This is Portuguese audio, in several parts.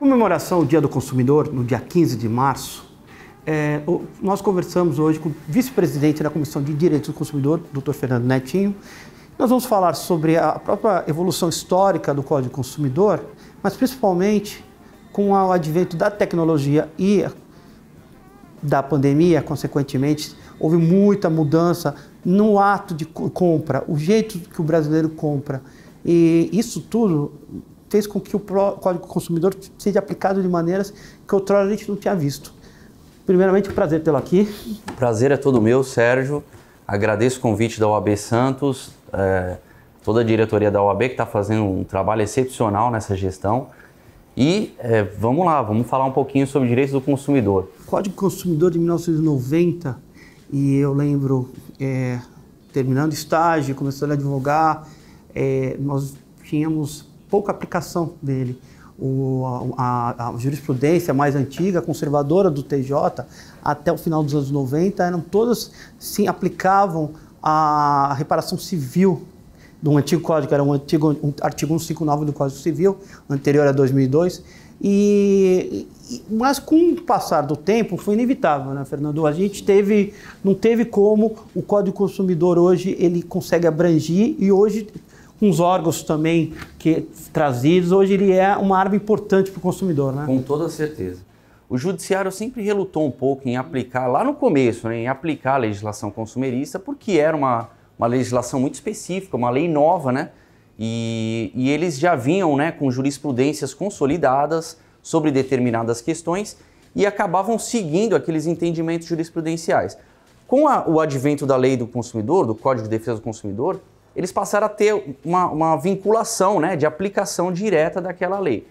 Comemoração do Dia do Consumidor, no dia 15 de março, nós conversamos hoje com o vice-presidente da Comissão de Direitos do Consumidor, Dr. Fernando Netinho. Nós vamos falar sobre a própria evolução histórica do Código do Consumidor, mas principalmente com o advento da tecnologia e da pandemia, consequentemente, houve muita mudança no ato de compra, o jeito que o brasileiro compra. E isso tudo fez com que o Código do Consumidor seja aplicado de maneiras que outrora a gente não tinha visto. Primeiramente, prazer tê-lo aqui. O prazer é todo meu, Sérgio. Agradeço o convite da OAB Santos, toda a diretoria da OAB que está fazendo um trabalho excepcional nessa gestão. E vamos lá, vamos falar um pouquinho sobre direitos do consumidor. Código do Consumidor de 1990, e eu lembro, terminando estágio, começando a advogar, nós tínhamos pouca aplicação dele. A jurisprudência mais antiga, conservadora do TJ, até o final dos anos 90, eram todas, sim, aplicavam a reparação civil do antigo código, que era um artigo 159 do Código Civil, anterior a 2002, mas com o passar do tempo foi inevitável, né, Fernando? A gente não teve como o Código do Consumidor hoje, ele consegue abranger, e hoje, com os órgãos também trazidos, hoje ele é uma arma importante para o consumidor, né? Com toda certeza. O judiciário sempre relutou um pouco em aplicar, lá no começo, né, em aplicar a legislação consumerista, porque era uma legislação muito específica, uma lei nova, né? E eles já vinham, né, com jurisprudências consolidadas sobre determinadas questões e acabavam seguindo aqueles entendimentos jurisprudenciais. Com o advento da Lei do Consumidor, do Código de Defesa do Consumidor, eles passaram a ter uma vinculação, né, de aplicação direta daquela lei.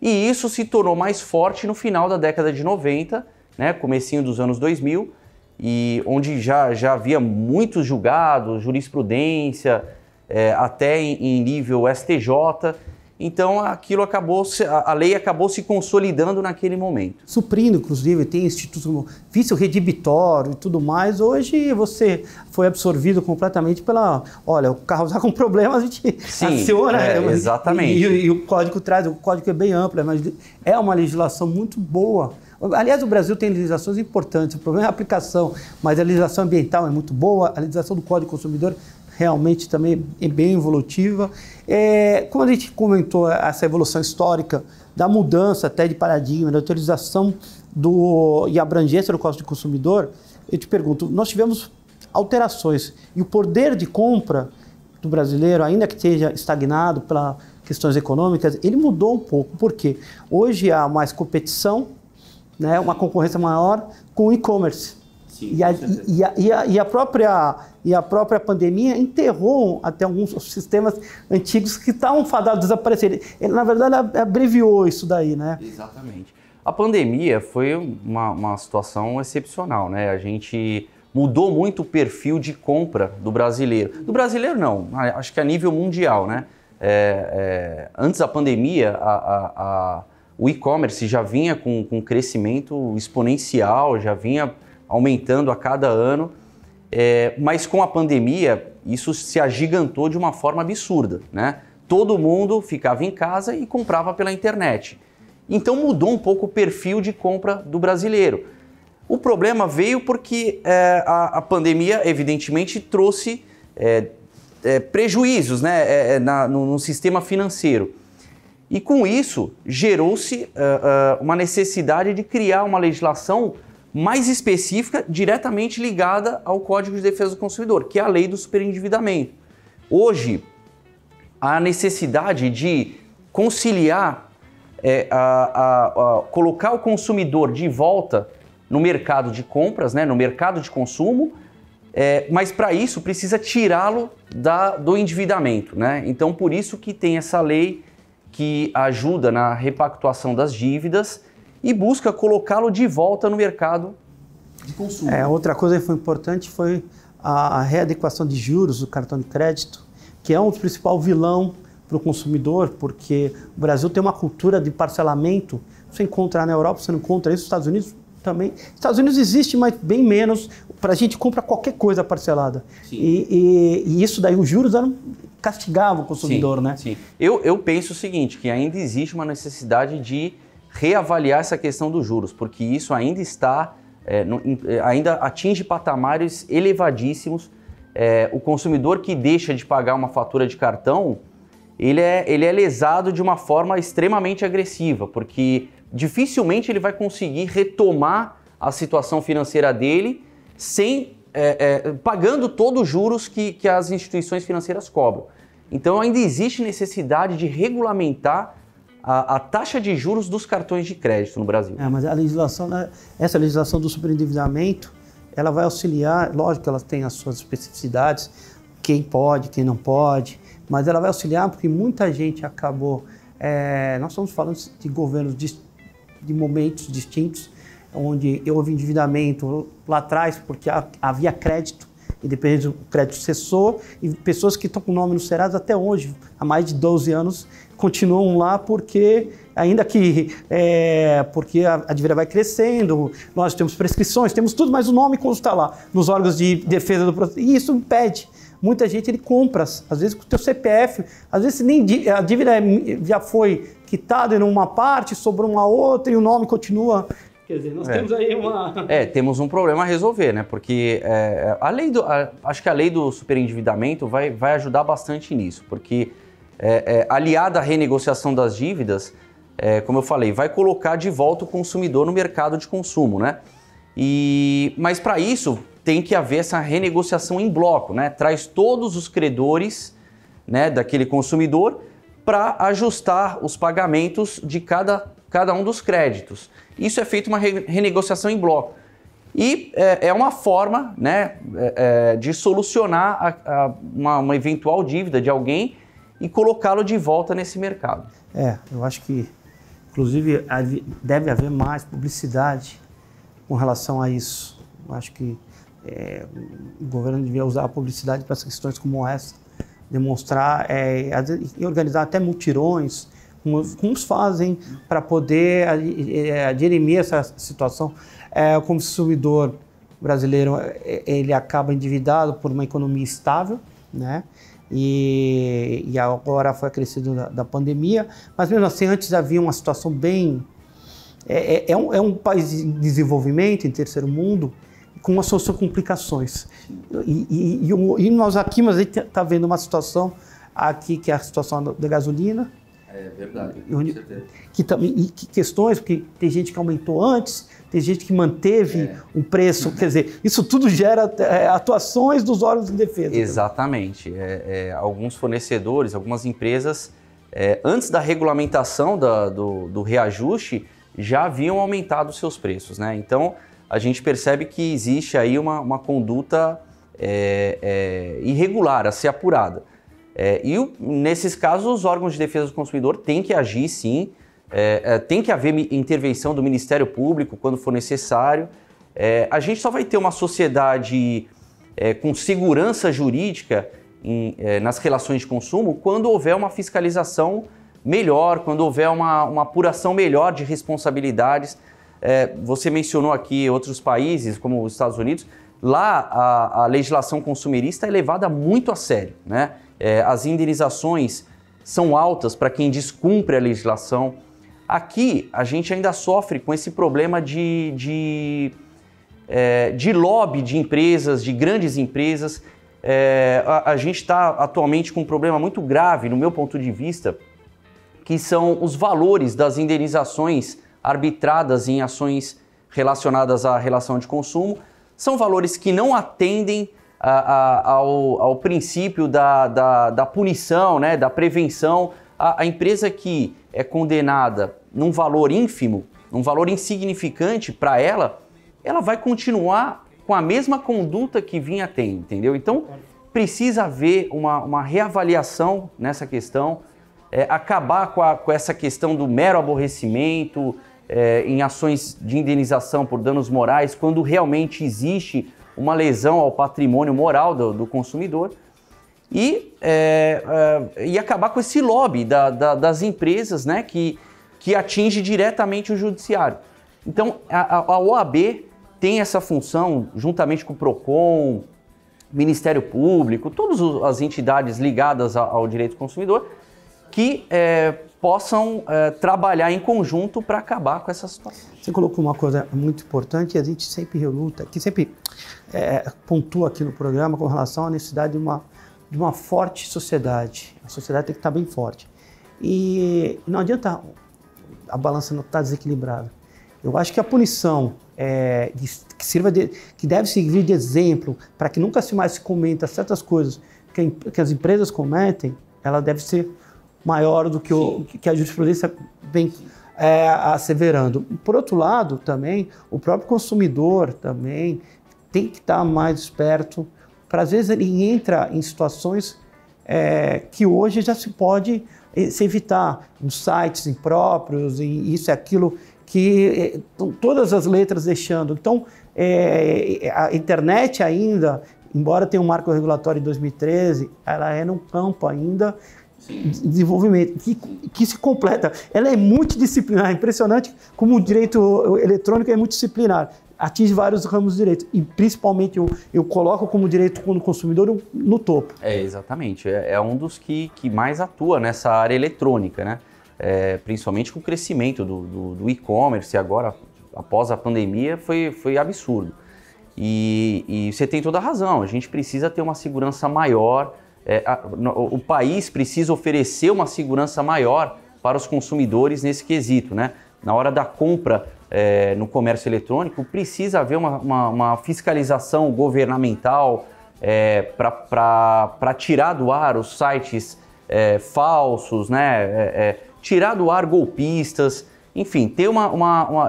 E isso se tornou mais forte no final da década de 90, né, comecinho dos anos 2000, e onde já havia muitos julgados, jurisprudência, até em nível STJ. Então a lei acabou se consolidando naquele momento. Suprindo, inclusive, tem institutos como vício redibitório e tudo mais. Hoje você foi absorvido completamente olha, o carro está com problema, a gente aciona. Exatamente. E o código é bem amplo, mas é uma legislação muito boa. Aliás, o Brasil tem legislações importantes, o problema é a aplicação, mas a legislação ambiental é muito boa, a legislação do Código do Consumidor realmente também é bem evolutiva. Quando a gente comentou essa evolução histórica da mudança até de paradigma, da utilização e abrangência do Código do Consumidor, eu te pergunto, nós tivemos alterações e o poder de compra do brasileiro, ainda que esteja estagnado pelas questões econômicas, ele mudou um pouco. Por quê? Hoje há mais competição, né, uma concorrência maior com o e-commerce. E a própria pandemia enterrou até alguns sistemas antigos que estavam fadados a desaparecer. Ele, na verdade, abreviou isso daí, né? Exatamente. A pandemia foi uma situação excepcional, né? A gente mudou muito o perfil de compra do brasileiro. Do brasileiro não, acho que a nível mundial, né? Antes da pandemia, o e-commerce já vinha com um crescimento exponencial, já vinha aumentando a cada ano, mas com a pandemia isso se agigantou de uma forma absurda, né? Todo mundo ficava em casa e comprava pela internet. Então mudou um pouco o perfil de compra do brasileiro. O problema veio porque a pandemia evidentemente trouxe prejuízos, né, no sistema financeiro. E com isso gerou-se uma necessidade de criar uma legislação mais específica, diretamente ligada ao Código de Defesa do Consumidor, que é a lei do superendividamento. Hoje, a necessidade de conciliar, colocar o consumidor de volta no mercado de compras, né, no mercado de consumo, mas para isso precisa tirá-lo do endividamento, né? Então, por isso que tem essa lei que ajuda na repactuação das dívidas e busca colocá-lo de volta no mercado de consumo. Outra coisa que foi importante foi a readequação de juros do cartão de crédito, que é um dos principais vilão para o consumidor, porque o Brasil tem uma cultura de parcelamento. Você encontra na Europa, você não encontra isso nos Estados Unidos também. Estados Unidos existe, mas bem menos. Para a gente compra qualquer coisa parcelada. E isso daí, os juros castigavam o consumidor, sim, né? Sim. Eu penso o seguinte, que ainda existe uma necessidade de reavaliar essa questão dos juros, porque isso ainda está, ainda atinge patamares elevadíssimos. O consumidor que deixa de pagar uma fatura de cartão, ele é lesado de uma forma extremamente agressiva, porque dificilmente ele vai conseguir retomar a situação financeira dele sem pagando todos os juros que as instituições financeiras cobram. Então ainda existe necessidade de regulamentar a taxa de juros dos cartões de crédito no Brasil. Mas a legislação, essa legislação do superendividamento, ela vai auxiliar, lógico que ela tem as suas especificidades, quem pode, quem não pode, mas ela vai auxiliar porque muita gente acabou, nós estamos falando de governos de momentos distintos, onde houve endividamento lá atrás porque havia crédito, e depois o crédito cessou, e pessoas que estão com o nome no Serasa até hoje, há mais de 12 anos, continuam lá porque, ainda que porque a dívida vai crescendo, nós temos prescrições, temos tudo, mas o nome consta lá, nos órgãos de defesa do processo, e isso impede. Muita gente ele compra, às vezes com o teu CPF, às vezes nem a dívida já foi quitada em uma parte, sobrou uma outra e o nome continua. Quer dizer, nós temos aí uma... temos um problema a resolver, né? Porque acho que a lei do superendividamento vai ajudar bastante nisso, porque aliada à renegociação das dívidas, como eu falei, vai colocar de volta o consumidor no mercado de consumo, né? Mas para isso tem que haver essa renegociação em bloco, né? Traz todos os credores, né, daquele consumidor para ajustar os pagamentos de cada um dos créditos. Isso é feito uma renegociação em bloco. E é uma forma, né, de solucionar uma eventual dívida de alguém e colocá-lo de volta nesse mercado. Eu acho que, inclusive, deve haver mais publicidade com relação a isso. Eu acho que o governo devia usar a publicidade para questões como essa, demonstrar e organizar até mutirões, como uns fazem para poder dirimir essa situação. O consumidor brasileiro ele acaba endividado por uma economia estável, né? E agora foi acrescido da pandemia, mas mesmo assim antes havia uma situação bem... É um país em desenvolvimento, em terceiro mundo, com as suas complicações. E nós aqui, mas a gente está vendo uma situação aqui que é a situação da gasolina. É verdade, com certeza. Que questões, porque tem gente que aumentou antes, tem gente que manteve um preço, quer dizer, isso tudo gera atuações dos órgãos de defesa. Exatamente. Alguns fornecedores, algumas empresas, antes da regulamentação do reajuste, já haviam aumentado seus preços, né? Então, a gente percebe que existe aí uma conduta irregular a ser apurada. Nesses casos, os órgãos de defesa do consumidor têm que agir, sim, tem que haver intervenção do Ministério Público quando for necessário. A gente só vai ter uma sociedade com segurança jurídica nas relações de consumo quando houver uma fiscalização melhor, quando houver uma apuração melhor de responsabilidades. Você mencionou aqui outros países, como os Estados Unidos. Lá a legislação consumerista é levada muito a sério, né? As indenizações são altas para quem descumpre a legislação. Aqui a gente ainda sofre com esse problema de lobby de empresas, de grandes empresas. A gente está atualmente com um problema muito grave, no meu ponto de vista, que são os valores das indenizações arbitradas em ações relacionadas à relação de consumo. São valores que não atendem ao princípio da punição, né, da prevenção. A empresa que é condenada num valor ínfimo, num valor insignificante para ela vai continuar com a mesma conduta que vinha tendo, entendeu? Então, precisa haver uma reavaliação nessa questão, acabar com essa questão do mero aborrecimento em ações de indenização por danos morais, quando realmente existe uma lesão ao patrimônio moral do consumidor, e acabar com esse lobby das empresas, né, que atinge diretamente o judiciário. Então, a OAB tem essa função, juntamente com o PROCON, Ministério Público, todas as entidades ligadas ao direito do consumidor, que possam trabalhar em conjunto para acabar com essa situação. Você colocou uma coisa muito importante, a gente sempre reluta, que sempre pontua aqui no programa com relação à necessidade de uma forte sociedade. A sociedade tem que estar bem forte. E não adianta a balança não estar desequilibrada. Eu acho que a punição que deve servir de exemplo para que nunca mais se cometa certas coisas que as empresas cometem, ela deve ser maior do que a jurisprudência vem asseverando. Por outro lado, também, o próprio consumidor também tem que estar mais esperto, para às vezes ele entra em situações que hoje já se pode se evitar, nos sites impróprios, e isso e aquilo, que todas as letras deixando. Então, a internet ainda, embora tenha um marco regulatório em 2013, ela é num campo ainda de desenvolvimento, que se completa. Ela é multidisciplinar, é impressionante como o direito eletrônico é multidisciplinar, atinge vários ramos de direito, e principalmente eu coloco como direito do consumidor no topo. Exatamente, é um dos que mais atua nessa área eletrônica, né? Principalmente com o crescimento do e-commerce agora, após a pandemia, foi absurdo. E você tem toda a razão, a gente precisa ter uma segurança maior, o país precisa oferecer uma segurança maior para os consumidores nesse quesito, né? Na hora da compra no comércio eletrônico, precisa haver uma fiscalização governamental para tirar do ar os sites falsos, né? Tirar do ar golpistas, enfim, ter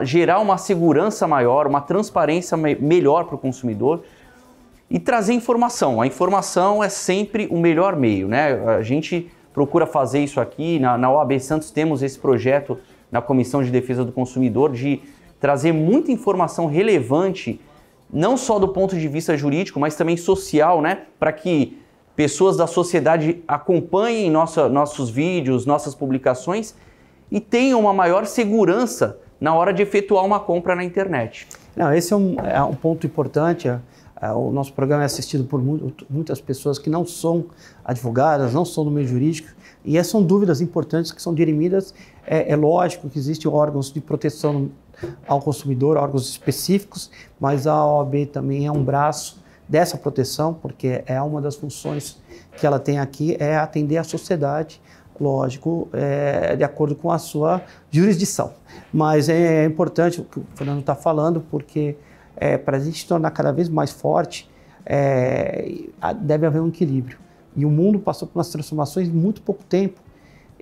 gerar uma segurança maior, uma transparência melhor para o consumidor e trazer informação. A informação é sempre o melhor meio, né? A gente procura fazer isso aqui, na OAB Santos temos esse projeto na Comissão de Defesa do Consumidor de trazer muita informação relevante, não só do ponto de vista jurídico, mas também social, né? Para que pessoas da sociedade acompanhem nossos vídeos, nossas publicações e tenham uma maior segurança na hora de efetuar uma compra na internet. Não, esse é um ponto importante. O nosso programa é assistido por muitas pessoas que não são advogadas, não são do meio jurídico, e essas são dúvidas importantes que são dirimidas. É lógico que existem órgãos de proteção ao consumidor, órgãos específicos, mas a OAB também é um braço dessa proteção, porque é uma das funções que ela tem aqui, é atender a sociedade, lógico, de acordo com a sua jurisdição. Mas é importante o que o Fernando está falando, porque para a gente se tornar cada vez mais forte, deve haver um equilíbrio. E o mundo passou por umas transformações em muito pouco tempo,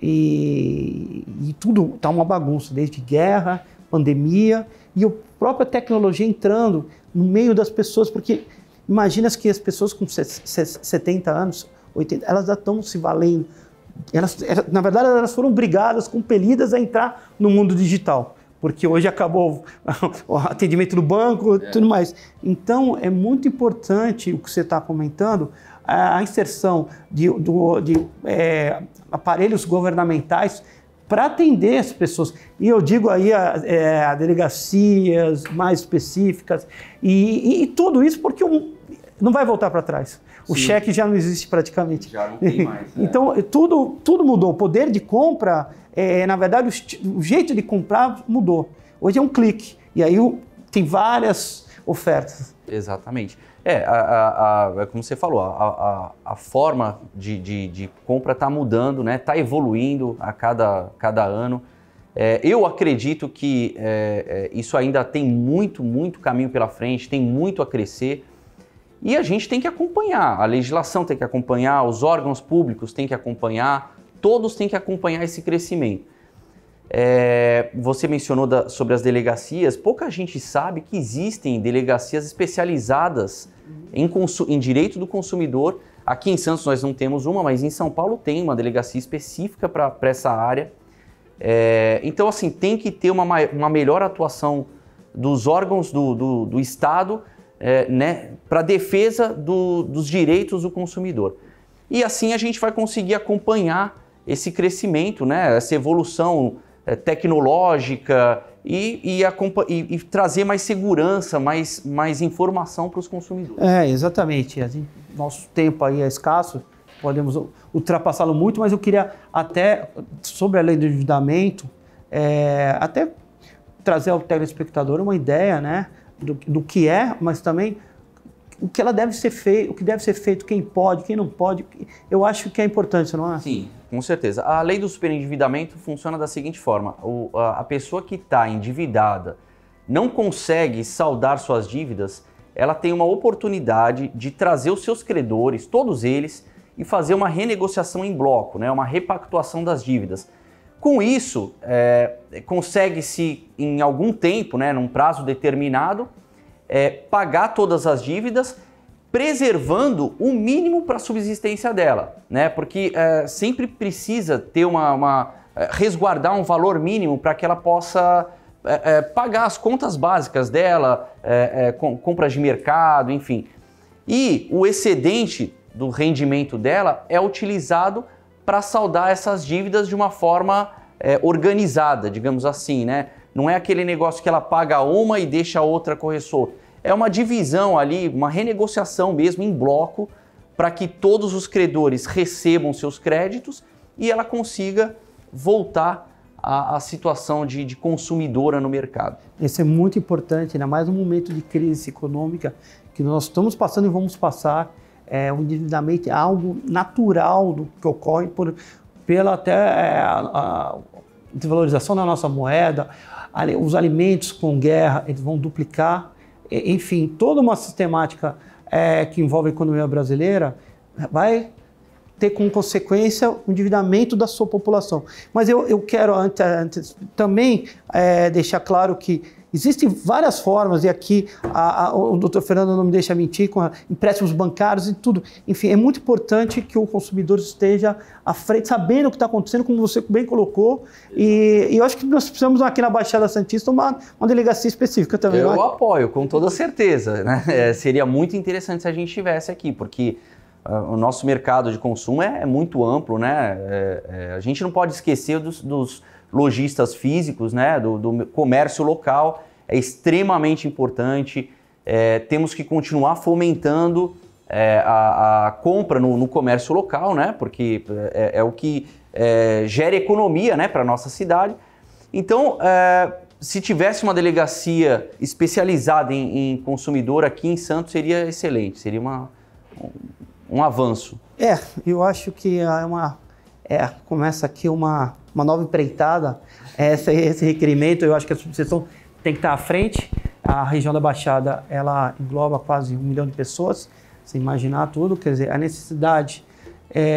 e tudo está uma bagunça, desde guerra, pandemia, e a própria tecnologia entrando no meio das pessoas, porque imagina que as pessoas com 70 anos, 80, elas já estão se valendo. Na verdade, elas foram obrigadas, compelidas a entrar no mundo digital, porque hoje acabou o atendimento do banco e tudo mais. Então, é muito importante o que você está comentando, a inserção de aparelhos governamentais para atender as pessoas. E eu digo aí a delegacias mais específicas e tudo isso porque não vai voltar para trás. O cheque já não existe praticamente. Já não tem mais. Então, tudo mudou. O poder de compra, na verdade, o jeito de comprar mudou. Hoje é um clique. E aí tem várias ofertas. Exatamente. Como você falou, a forma de compra está mudando, né? Está evoluindo a cada ano. Eu acredito que isso ainda tem muito caminho pela frente, tem muito a crescer. E a gente tem que acompanhar, a legislação tem que acompanhar, os órgãos públicos têm que acompanhar, todos têm que acompanhar esse crescimento. Você mencionou sobre as delegacias, pouca gente sabe que existem delegacias especializadas em direito do consumidor. Aqui em Santos nós não temos uma, mas em São Paulo tem uma delegacia específica para essa área. Então, assim, tem que ter uma melhor atuação dos órgãos do Estado, né, para a defesa dos direitos do consumidor. E assim a gente vai conseguir acompanhar esse crescimento, né, essa evolução tecnológica e trazer mais segurança, mais informação para os consumidores. Exatamente. Nosso tempo aí é escasso, podemos ultrapassá-lo muito, mas eu queria até, sobre a lei do endividamento, até trazer ao telespectador uma ideia, né, do que é, mas também o que ela deve ser feito, o que deve ser feito, quem pode, quem não pode. Eu acho que é importante, não é? Sim, com certeza. A lei do superendividamento funciona da seguinte forma: a pessoa que está endividada não consegue saldar suas dívidas, ela tem uma oportunidade de trazer os seus credores, todos eles, e fazer uma renegociação em bloco, né, uma repactuação das dívidas. Com isso, consegue-se, em algum tempo, né, num prazo determinado, pagar todas as dívidas, preservando o mínimo para a subsistência dela, né? Porque sempre precisa ter resguardar um valor mínimo para que ela possa pagar as contas básicas dela, compras de mercado, enfim. E o excedente do rendimento dela é utilizado para saldar essas dívidas de uma forma organizada, digamos assim, né? Não é aquele negócio que ela paga uma e deixa a outra correr solto. É uma divisão ali, uma renegociação mesmo em bloco, para que todos os credores recebam seus créditos e ela consiga voltar à situação de consumidora no mercado. Isso é muito importante, ainda mais no momento de crise econômica que nós estamos passando e vamos passar. O endividamento é algo natural do que ocorre pela até a desvalorização da nossa moeda, os alimentos com guerra, eles vão duplicar. Enfim, toda uma sistemática que envolve a economia brasileira vai ter como consequência o endividamento da sua população. Mas eu quero antes também deixar claro que existem várias formas, e aqui o doutor Fernando não me deixa mentir, com empréstimos bancários e tudo. Enfim, é muito importante que o consumidor esteja à frente, sabendo o que está acontecendo, como você bem colocou. E eu acho que nós precisamos aqui na Baixada Santista uma delegacia específica também. Eu apoio, com toda certeza, né? Seria muito interessante se a gente tivesse aqui, porque o nosso mercado de consumo é muito amplo, né? A gente não pode esquecer dos lojistas físicos, né? Do comércio local, é extremamente importante. Temos que continuar fomentando a compra no comércio local, né? Porque é o que gera economia, né, para a nossa cidade. Então, se tivesse uma delegacia especializada em consumidor aqui em Santos, seria excelente, seria um avanço. Eu acho que começa aqui uma nova empreitada, esse requerimento. Eu acho que a subseção tem que estar à frente. A região da Baixada, ela engloba quase 1 milhão de pessoas, se imaginar tudo, quer dizer, a necessidade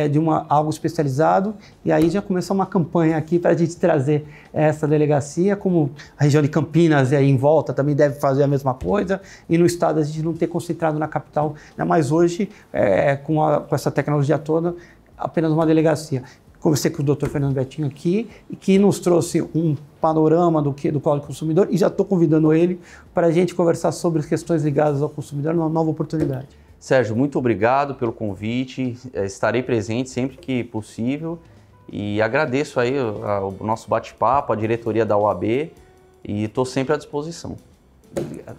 de algo especializado, e aí já começou uma campanha aqui para a gente trazer essa delegacia, como a região de Campinas e aí em volta também deve fazer a mesma coisa, e no estado a gente não ter concentrado na capital, mas hoje, com essa tecnologia toda, apenas uma delegacia. Conversei com o Dr. Fernando Betinho aqui, e que nos trouxe um panorama do Código do Consumidor, e já estou convidando ele para a gente conversar sobre as questões ligadas ao consumidor numa nova oportunidade. Sérgio, muito obrigado pelo convite, estarei presente sempre que possível e agradeço aí o nosso bate-papo, a diretoria da OAB, e estou sempre à disposição. Obrigado.